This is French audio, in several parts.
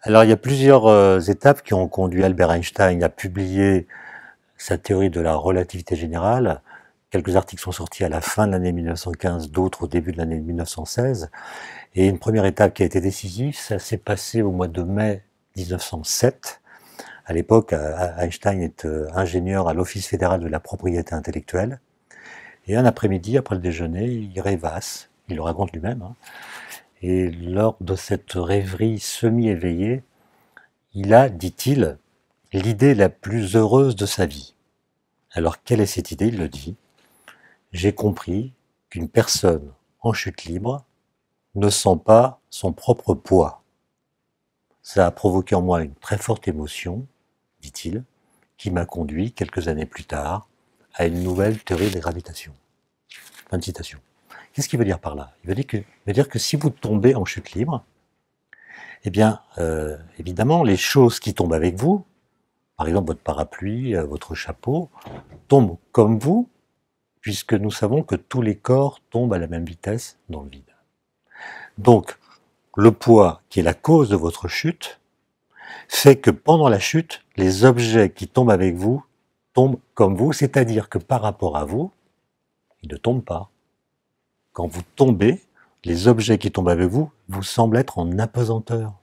Alors, il y a plusieurs étapes qui ont conduit Albert Einstein à publier sa théorie de la relativité générale. Quelques articles sont sortis à la fin de l'année 1915, d'autres au début de l'année 1916. Et une première étape qui a été décisive, ça s'est passé au mois de mai 1907. À l'époque, Einstein est ingénieur à l'Office fédéral de la propriété intellectuelle. Et un après-midi, après le déjeuner, il rêvasse, il le raconte lui-même, hein. Et lors de cette rêverie semi-éveillée, il a, dit-il, l'idée la plus heureuse de sa vie. Alors, quelle est cette idée? Il le dit. J'ai compris qu'une personne en chute libre ne sent pas son propre poids. Ça a provoqué en moi une très forte émotion, dit-il, qui m'a conduit, quelques années plus tard, à une nouvelle théorie de la gravitation. Fin de citation. Qu'est-ce qu'il veut dire par là? Il veut dire que si vous tombez en chute libre, eh bien, évidemment, les choses qui tombent avec vous, par exemple votre parapluie, votre chapeau, tombent comme vous, puisque nous savons que tous les corps tombent à la même vitesse dans le vide. Donc, le poids, qui est la cause de votre chute, fait que pendant la chute, les objets qui tombent avec vous tombent comme vous, c'est-à-dire que par rapport à vous, ils ne tombent pas. Quand vous tombez, les objets qui tombent avec vous vous semblent être en apesanteur.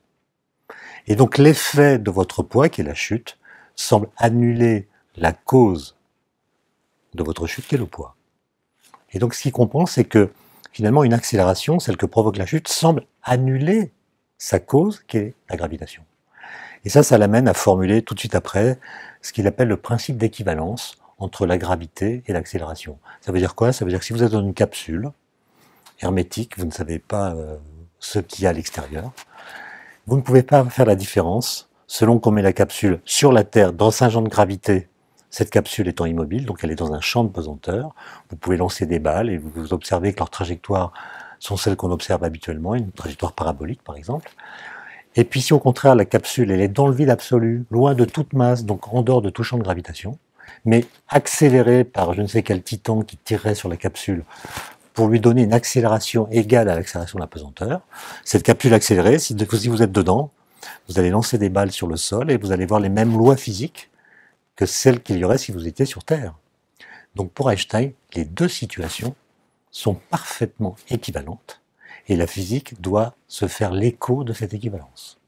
Et donc l'effet de votre poids, qui est la chute, semble annuler la cause de votre chute, qui est le poids. Et donc ce qu'il comprend, c'est que finalement une accélération, celle que provoque la chute, semble annuler sa cause, qui est la gravitation. Et ça l'amène à formuler tout de suite après ce qu'il appelle le principe d'équivalence entre la gravité et l'accélération. Ça veut dire quoi? Ça veut dire que si vous êtes dans une capsule hermétique, vous ne savez pas ce qu'il y a à l'extérieur, vous ne pouvez pas faire la différence selon qu'on met la capsule sur la Terre dans un champ de gravité, cette capsule étant immobile, donc elle est dans un champ de pesanteur. Vous pouvez lancer des balles et vous observez que leurs trajectoires sont celles qu'on observe habituellement, une trajectoire parabolique par exemple. Et puis si au contraire la capsule elle est dans le vide absolu, loin de toute masse, donc en dehors de tout champ de gravitation, mais accélérée par je ne sais quel titan qui tirerait sur la capsule pour lui donner une accélération égale à l'accélération de la pesanteur, cette capsule accélérée, si vous êtes dedans, vous allez lancer des balles sur le sol et vous allez voir les mêmes lois physiques que celles qu'il y aurait si vous étiez sur Terre. Donc pour Einstein, les deux situations sont parfaitement équivalentes et la physique doit se faire l'écho de cette équivalence.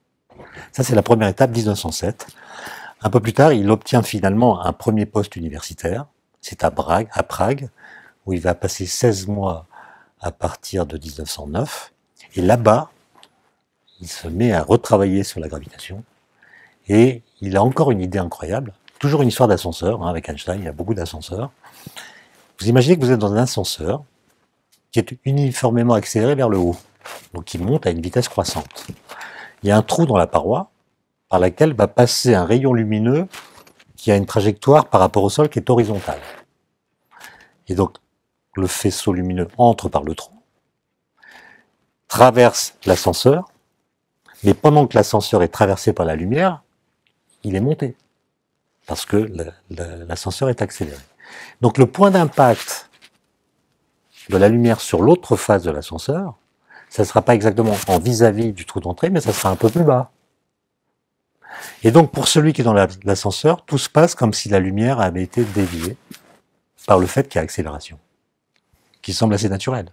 Ça, c'est la première étape, 1907. Un peu plus tard, il obtient finalement un premier poste universitaire. C'est à Prague, où il va passer 16 mois à partir de 1909. Et là-bas, il se met à retravailler sur la gravitation. Et il a encore une idée incroyable. Toujours une histoire d'ascenseur, hein, avec Einstein, il y a beaucoup d'ascenseurs. Vous imaginez que vous êtes dans un ascenseur qui est uniformément accéléré vers le haut, donc qui monte à une vitesse croissante. Il y a un trou dans la paroi par laquelle va passer un rayon lumineux qui a une trajectoire par rapport au sol qui est horizontale. Et donc, le faisceau lumineux entre par le trou, traverse l'ascenseur, mais pendant que l'ascenseur est traversé par la lumière, il est monté, parce que l'ascenseur est accéléré. Donc le point d'impact de la lumière sur l'autre face de l'ascenseur, ça ne sera pas exactement en vis-à-vis du trou d'entrée, mais ça sera un peu plus bas. Et donc pour celui qui est dans l'ascenseur, tout se passe comme si la lumière avait été déviée par le fait qu'il y a accélération, qui semble assez naturel.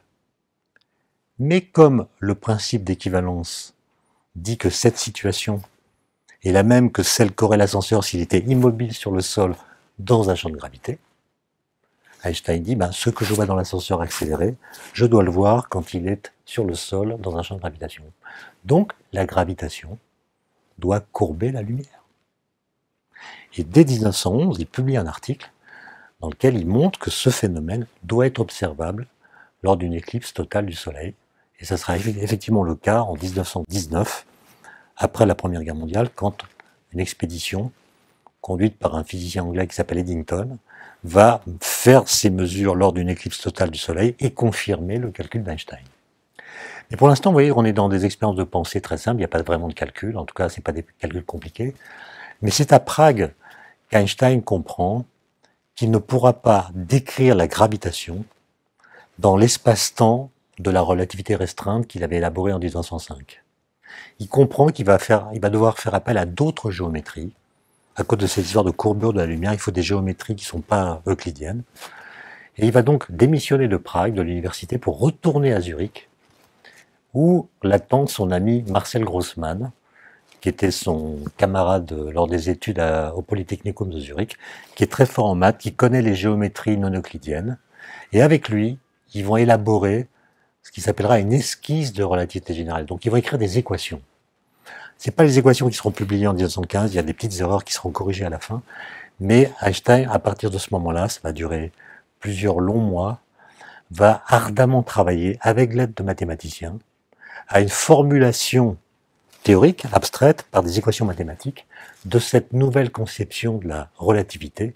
Mais comme le principe d'équivalence dit que cette situation est la même que celle qu'aurait l'ascenseur s'il était immobile sur le sol dans un champ de gravité, Einstein dit, ce que je vois dans l'ascenseur accéléré, je dois le voir quand il est sur le sol dans un champ de gravitation. Donc, la gravitation doit courber la lumière. Et dès 1911, il publie un article dans lequel il montre que ce phénomène doit être observable lors d'une éclipse totale du Soleil. Et ça sera effectivement le cas en 1919, après la Première Guerre mondiale, quand une expédition conduite par un physicien anglais qui s'appelle Eddington va faire ces mesures lors d'une éclipse totale du Soleil et confirmer le calcul d'Einstein. Mais pour l'instant, vous voyez, on est dans des expériences de pensée très simples, il n'y a pas vraiment de calcul, en tout cas, ce n'est pas des calculs compliqués. Mais c'est à Prague qu'Einstein comprend qu'il ne pourra pas décrire la gravitation dans l'espace-temps de la relativité restreinte qu'il avait élaborée en 1905. il comprend qu'il va devoir faire appel à d'autres géométries. À cause de cette histoire de courbure de la lumière, il faut des géométries qui ne sont pas euclidiennes. Et il va donc démissionner de Prague, de l'université, pour retourner à Zurich, où l'attend son ami Marcel Grossmann, qui était son camarade lors des études au Polytechnicum de Zurich, qui est très fort en maths, qui connaît les géométries non euclidiennes. Et avec lui, ils vont élaborer ce qui s'appellera une esquisse de relativité générale. Donc ils vont écrire des équations. C'est pas les équations qui seront publiées en 1915, il y a des petites erreurs qui seront corrigées à la fin. Mais Einstein, à partir de ce moment-là, ça va durer plusieurs longs mois, va ardemment travailler avec l'aide de mathématiciens à une formulation théorique, abstraite, par des équations mathématiques, de cette nouvelle conception de la relativité.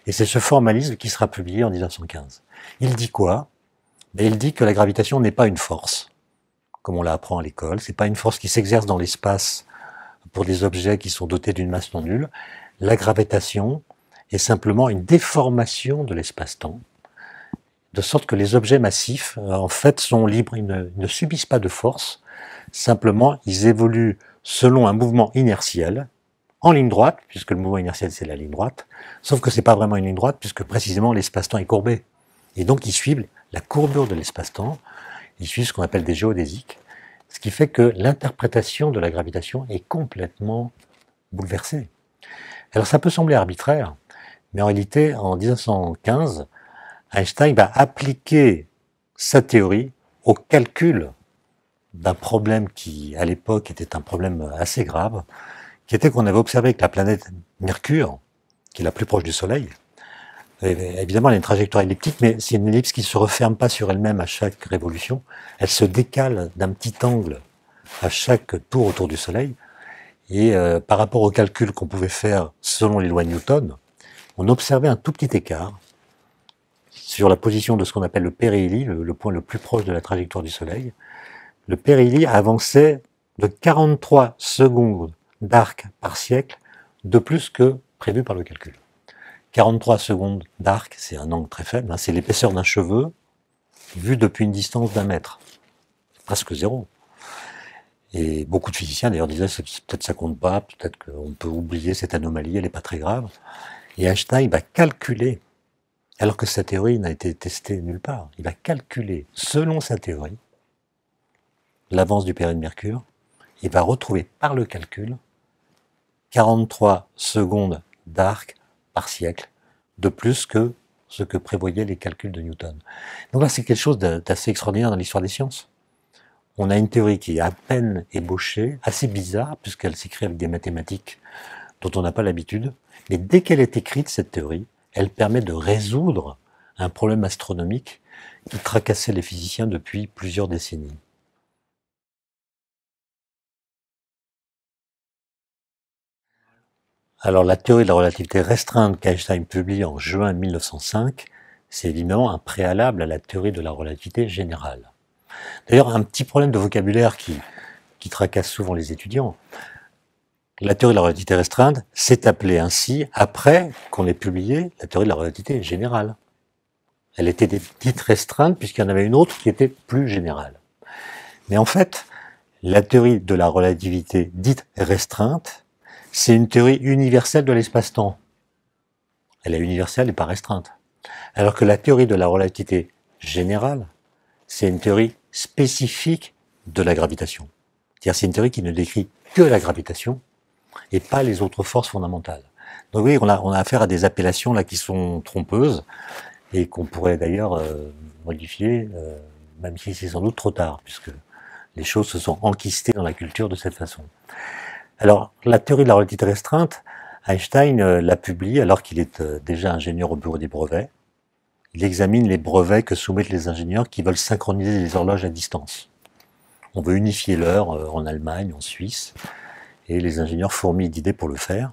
Et c'est ce formalisme qui sera publié en 1915. Il dit quoi? Il dit que la gravitation n'est pas une force, comme on l'apprend à l'école. C'est pas une force qui s'exerce dans l'espace pour des objets qui sont dotés d'une masse non nulle. La gravitation est simplement une déformation de l'espace-temps, de sorte que les objets massifs, en fait, sont libres. Ils ne subissent pas de force. Simplement, ils évoluent selon un mouvement inertiel, en ligne droite, puisque le mouvement inertiel c'est la ligne droite, sauf que c'est pas vraiment une ligne droite, puisque précisément l'espace-temps est courbé. Et donc ils suivent la courbure de l'espace-temps, ils suivent ce qu'on appelle des géodésiques, ce qui fait que l'interprétation de la gravitation est complètement bouleversée. Alors ça peut sembler arbitraire, mais en réalité, en 1915, Einstein va appliquer sa théorie au calcul d'un problème qui, à l'époque, était un problème assez grave, qui était qu'on avait observé que la planète Mercure, qui est la plus proche du Soleil, évidemment, elle a une trajectoire elliptique, mais c'est une ellipse qui ne se referme pas sur elle-même à chaque révolution. Elle se décale d'un petit angle à chaque tour autour du Soleil. Et par rapport au calcul qu'on pouvait faire selon les lois de Newton, on observait un tout petit écart sur la position de ce qu'on appelle le périhélie, le point le plus proche de la trajectoire du Soleil. Le périhélie avançait de 43 secondes d'arc par siècle, de plus que prévu par le calcul. 43 secondes d'arc, c'est un angle très faible, hein, c'est l'épaisseur d'un cheveu vu depuis une distance d'1 mètre. C'est presque zéro. Et beaucoup de physiciens d'ailleurs disaient peut-être ça compte pas, peut-être qu'on peut oublier cette anomalie, elle n'est pas très grave. Et Einstein va calculer, alors que sa théorie n'a été testée nulle part, il va calculer, selon sa théorie, l'avance du période de Mercure, il va retrouver par le calcul 43 secondes d'arc par siècle, de plus que ce que prévoyaient les calculs de Newton. Donc là, c'est quelque chose d'assez extraordinaire dans l'histoire des sciences. On a une théorie qui est à peine ébauchée, assez bizarre, puisqu'elle s'écrit avec des mathématiques dont on n'a pas l'habitude, mais dès qu'elle est écrite, cette théorie, elle permet de résoudre un problème astronomique qui tracassait les physiciens depuis plusieurs décennies. Alors la théorie de la relativité restreinte qu'Einstein publie en juin 1905, c'est évidemment un préalable à la théorie de la relativité générale. D'ailleurs, un petit problème de vocabulaire qui tracasse souvent les étudiants. La théorie de la relativité restreinte s'est appelée ainsi après qu'on ait publié la théorie de la relativité générale. Elle était dite restreinte puisqu'il y en avait une autre qui était plus générale. Mais en fait, la théorie de la relativité dite restreinte, c'est une théorie universelle de l'espace-temps. Elle est universelle et pas restreinte. Alors que la théorie de la relativité générale, c'est une théorie spécifique de la gravitation. C'est-à-dire c'est une théorie qui ne décrit que la gravitation et pas les autres forces fondamentales. Donc oui, on a affaire à des appellations là qui sont trompeuses et qu'on pourrait d'ailleurs modifier, même si c'est sans doute trop tard, puisque les choses se sont enquistées dans la culture de cette façon. Alors, la théorie de la relativité restreinte, Einstein l'a publiée alors qu'il est déjà ingénieur au bureau des brevets. Il examine les brevets que soumettent les ingénieurs qui veulent synchroniser les horloges à distance. On veut unifier l'heure en Allemagne, en Suisse, et les ingénieurs fourmillent d'idées pour le faire.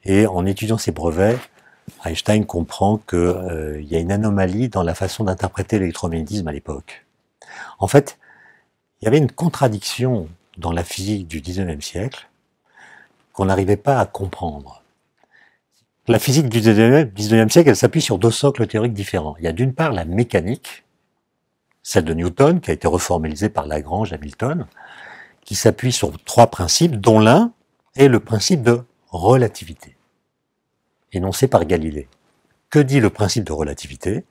Et en étudiant ces brevets, Einstein comprend qu'il y a une anomalie dans la façon d'interpréter l'électromagnétisme à l'époque. En fait, il y avait une contradiction dans la physique du XIXe siècle qu'on n'arrivait pas à comprendre. La physique du XIXe siècle, elle s'appuie sur deux socles théoriques différents. Il y a d'une part la mécanique, celle de Newton, qui a été reformalisée par Lagrange, Hamilton, qui s'appuie sur 3 principes, dont l'un est le principe de relativité, énoncé par Galilée. Que dit le principe de relativité?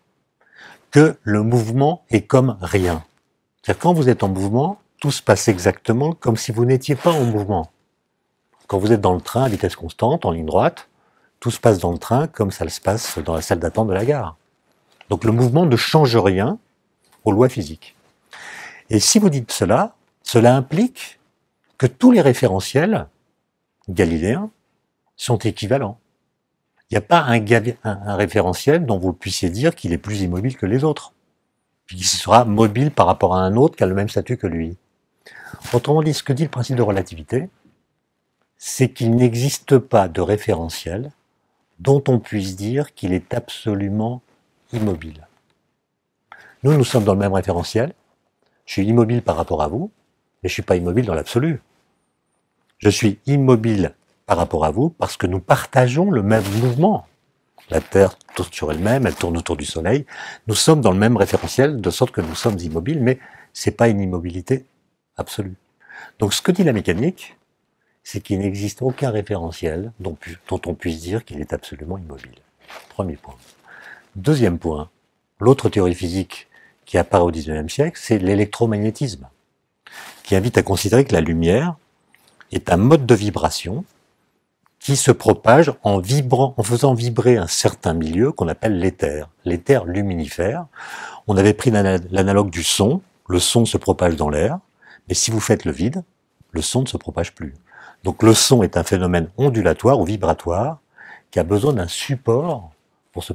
Que le mouvement est comme rien. C'est-à-dire quand vous êtes en mouvement, tout se passe exactement comme si vous n'étiez pas en mouvement. Quand vous êtes dans le train à vitesse constante, en ligne droite, tout se passe dans le train comme ça se passe dans la salle d'attente de la gare. Donc le mouvement ne change rien aux lois physiques. Et si vous dites cela, cela implique que tous les référentiels galiléens sont équivalents. Il n'y a pas un référentiel dont vous puissiez dire qu'il est plus immobile que les autres, puis qu'il sera mobile par rapport à un autre qui a le même statut que lui. Autrement dit, ce que dit le principe de relativité, c'est qu'il n'existe pas de référentiel dont on puisse dire qu'il est absolument immobile. Nous sommes dans le même référentiel. Je suis immobile par rapport à vous, mais je ne suis pas immobile dans l'absolu. Je suis immobile par rapport à vous parce que nous partageons le même mouvement. La Terre tourne sur elle-même, elle tourne autour du Soleil. Nous sommes dans le même référentiel, de sorte que nous sommes immobiles, mais ce n'est pas une immobilité absolue. Donc ce que dit la mécanique, c'est qu'il n'existe aucun référentiel dont on puisse dire qu'il est absolument immobile. Premier point. Deuxième point, l'autre théorie physique qui apparaît au XIXe siècle, c'est l'électromagnétisme, qui invite à considérer que la lumière est un mode de vibration qui se propage en faisant vibrer un certain milieu qu'on appelle l'éther luminifère. On avait pris l'analogue du son, le son se propage dans l'air, mais si vous faites le vide, le son ne se propage plus. Donc le son est un phénomène ondulatoire ou vibratoire qui a besoin d'un support pour se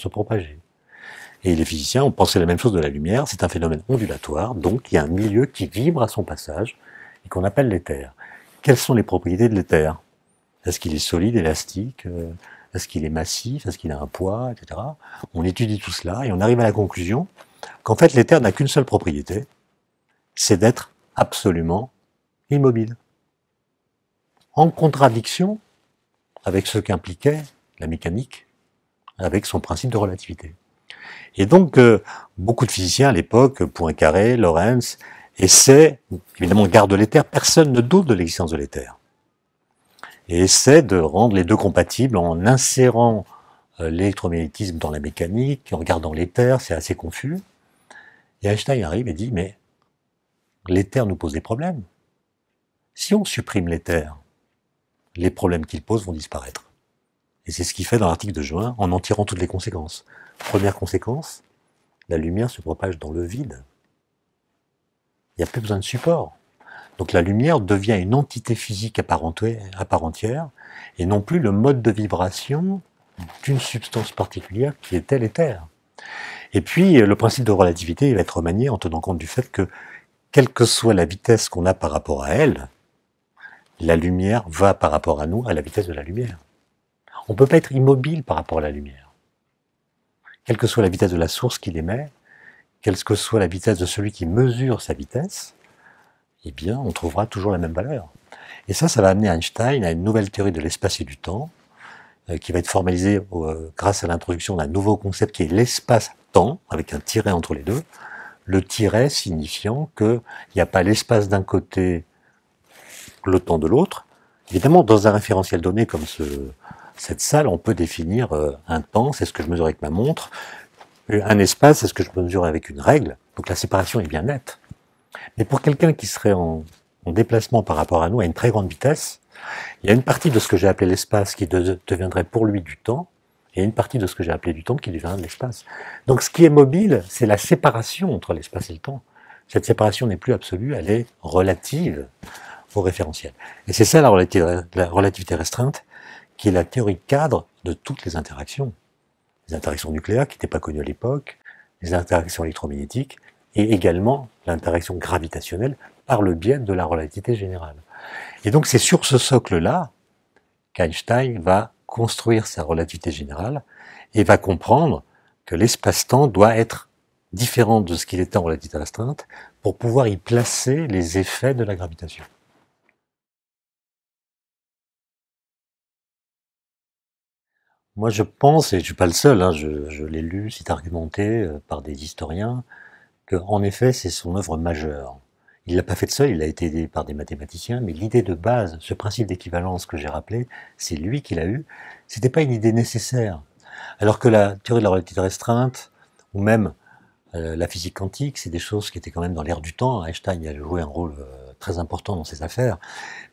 propager. Et les physiciens ont pensé la même chose de la lumière, c'est un phénomène ondulatoire, donc il y a un milieu qui vibre à son passage et qu'on appelle l'éther. Quelles sont les propriétés de l'éther? Est-ce qu'il est solide, élastique? Est-ce qu'il est massif? Est-ce qu'il a un poids, etc. On étudie tout cela et on arrive à la conclusion qu'en fait l'éther n'a qu'une seule propriété, c'est d'être absolument immobile. En contradiction avec ce qu'impliquait la mécanique, avec son principe de relativité. Et donc, beaucoup de physiciens à l'époque, Poincaré, Lorentz, essaient, évidemment, gardent l'éther, personne ne doute de l'existence de l'éther, et essaient de rendre les deux compatibles en insérant l'électromagnétisme dans la mécanique, en regardant l'éther, c'est assez confus. Et Einstein arrive et dit, mais l'éther nous pose des problèmes. Si on supprime l'éther, les problèmes qu'il pose vont disparaître. Et c'est ce qu'il fait dans l'article de juin, en tirant toutes les conséquences. Première conséquence, la lumière se propage dans le vide. Il n'y a plus besoin de support. Donc la lumière devient une entité physique à part entière, et non plus le mode de vibration d'une substance particulière qui était l'éther. Et puis le principe de relativité il va être remanié en tenant compte du fait que, quelle que soit la vitesse qu'on a par rapport à elle, la lumière va par rapport à nous à la vitesse de la lumière. On ne peut pas être immobile par rapport à la lumière. Quelle que soit la vitesse de la source qui l'émet, quelle que soit la vitesse de celui qui mesure sa vitesse, eh bien, on trouvera toujours la même valeur. Et ça va amener Einstein à une nouvelle théorie de l'espace et du temps, qui va être formalisée grâce à l'introduction d'un nouveau concept qui est l'espace-temps, avec un tiret entre les deux, le tiret signifiant qu'il n'y a pas l'espace d'un côté, le temps de l'autre. Évidemment, dans un référentiel donné comme cette salle, on peut définir un temps, c'est ce que je mesure avec ma montre, un espace, c'est ce que je mesure avec une règle, donc la séparation est bien nette. Mais pour quelqu'un qui serait en déplacement par rapport à nous à une très grande vitesse, il y a une partie de ce que j'ai appelé l'espace qui deviendrait pour lui du temps, et une partie de ce que j'ai appelé du temps qui deviendrait de l'espace. Donc ce qui est mobile, c'est la séparation entre l'espace et le temps. Cette séparation n'est plus absolue, elle est relative au référentiel. Et c'est ça la relativité restreinte, qui est la théorie cadre de toutes les interactions. Les interactions nucléaires qui n'étaient pas connues à l'époque, les interactions électromagnétiques, et également l'interaction gravitationnelle par le biais de la relativité générale. Et donc c'est sur ce socle-là qu'Einstein va construire sa relativité générale et va comprendre que l'espace-temps doit être différent de ce qu'il était en relativité restreinte pour pouvoir y placer les effets de la gravitation. Moi je pense, et je ne suis pas le seul, je l'ai lu, c'est argumenté par des historiens, qu'en effet c'est son œuvre majeure. Il l'a pas fait seul, il a été aidé par des mathématiciens, mais l'idée de base, ce principe d'équivalence que j'ai rappelé, c'est lui qui l'a eu. C'était pas une idée nécessaire. Alors que la théorie de la relativité restreinte, ou même la physique quantique, c'est des choses qui étaient quand même dans l'air du temps. Einstein a joué un rôle très important dans ces affaires.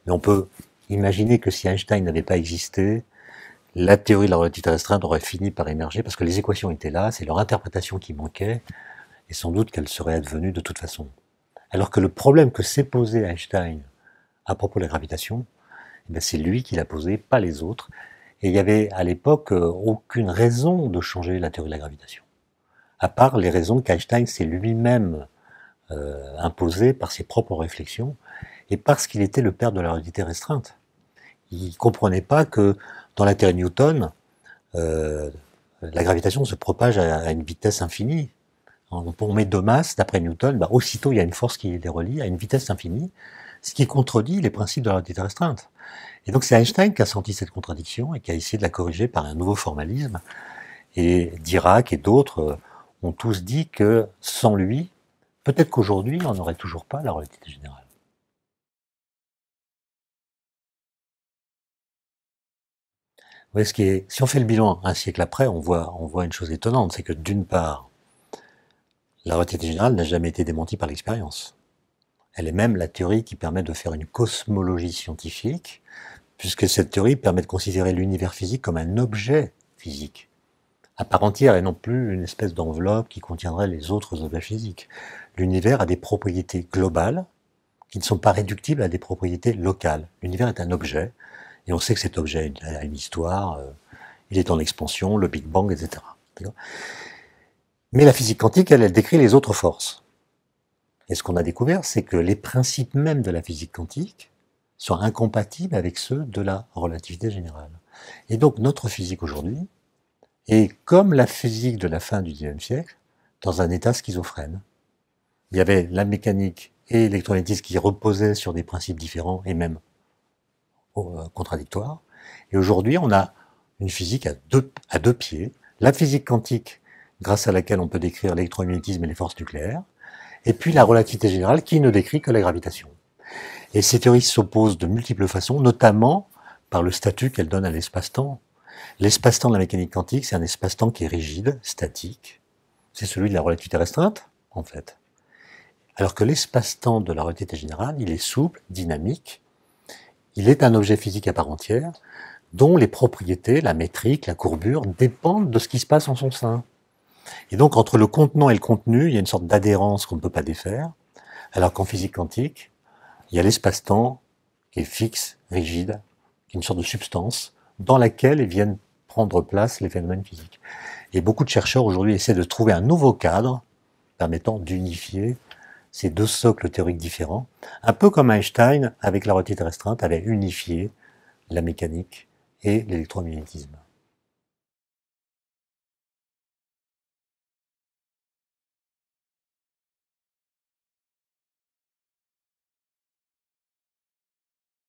Mais on peut imaginer que si Einstein n'avait pas existé, la théorie de la relativité restreinte aurait fini par émerger parce que les équations étaient là, c'est leur interprétation qui manquait, et sans doute qu'elle serait advenue de toute façon. Alors que le problème que s'est posé Einstein à propos de la gravitation, eh c'est lui qui l'a posé, pas les autres. Et il y avait à l'époque aucune raison de changer la théorie de la gravitation, à part les raisons qu'Einstein s'est lui-même imposées par ses propres réflexions, et parce qu'il était le père de la relativité restreinte. Il ne comprenait pas que dans la théorie de Newton, la gravitation se propage à une vitesse infinie. On met deux masses, d'après Newton, aussitôt il y a une force qui les relie à une vitesse infinie, ce qui contredit les principes de la relativité restreinte. Et donc c'est Einstein qui a senti cette contradiction et qui a essayé de la corriger par un nouveau formalisme. Et Dirac et d'autres ont tous dit que sans lui, peut-être qu'aujourd'hui on n'aurait toujours pas la relativité générale. Ouais, si on fait le bilan un siècle après, on voit une chose étonnante, c'est que d'une part, la relativité générale n'a jamais été démentie par l'expérience. Elle est même la théorie qui permet de faire une cosmologie scientifique, puisque cette théorie permet de considérer l'univers physique comme un objet physique, à part entière et non plus une espèce d'enveloppe qui contiendrait les autres objets physiques. L'univers a des propriétés globales qui ne sont pas réductibles à des propriétés locales. L'univers est un objet, et on sait que cet objet a une histoire, il est en expansion, le Big Bang, etc. Mais la physique quantique, elle décrit les autres forces. Et ce qu'on a découvert, c'est que les principes mêmes de la physique quantique sont incompatibles avec ceux de la relativité générale. Et donc notre physique aujourd'hui est, comme la physique de la fin du XIXe siècle, dans un état schizophrène. Il y avait la mécanique et l'électromagnétisme qui reposaient sur des principes différents et même contradictoires. Et aujourd'hui, on a une physique à deux pieds. La physique quantique, grâce à laquelle on peut décrire l'électromagnétisme et les forces nucléaires, et puis la relativité générale qui ne décrit que la gravitation. Et ces théories s'opposent de multiples façons, notamment par le statut qu'elles donnent à l'espace-temps. L'espace-temps de la mécanique quantique, c'est un espace-temps qui est rigide, statique. C'est celui de la relativité restreinte, en fait. Alors que l'espace-temps de la relativité générale, il est souple, dynamique. Il est un objet physique à part entière, dont les propriétés, la métrique, la courbure, dépendent de ce qui se passe en son sein. Et donc, entre le contenant et le contenu, il y a une sorte d'adhérence qu'on ne peut pas défaire, alors qu'en physique quantique, il y a l'espace-temps qui est fixe, rigide, qui est une sorte de substance, dans laquelle viennent prendre place les phénomènes physiques. Et beaucoup de chercheurs aujourd'hui essaient de trouver un nouveau cadre permettant d'unifier ces deux socles théoriques différents, un peu comme Einstein, avec la relativité restreinte, avait unifié la mécanique et l'électromagnétisme.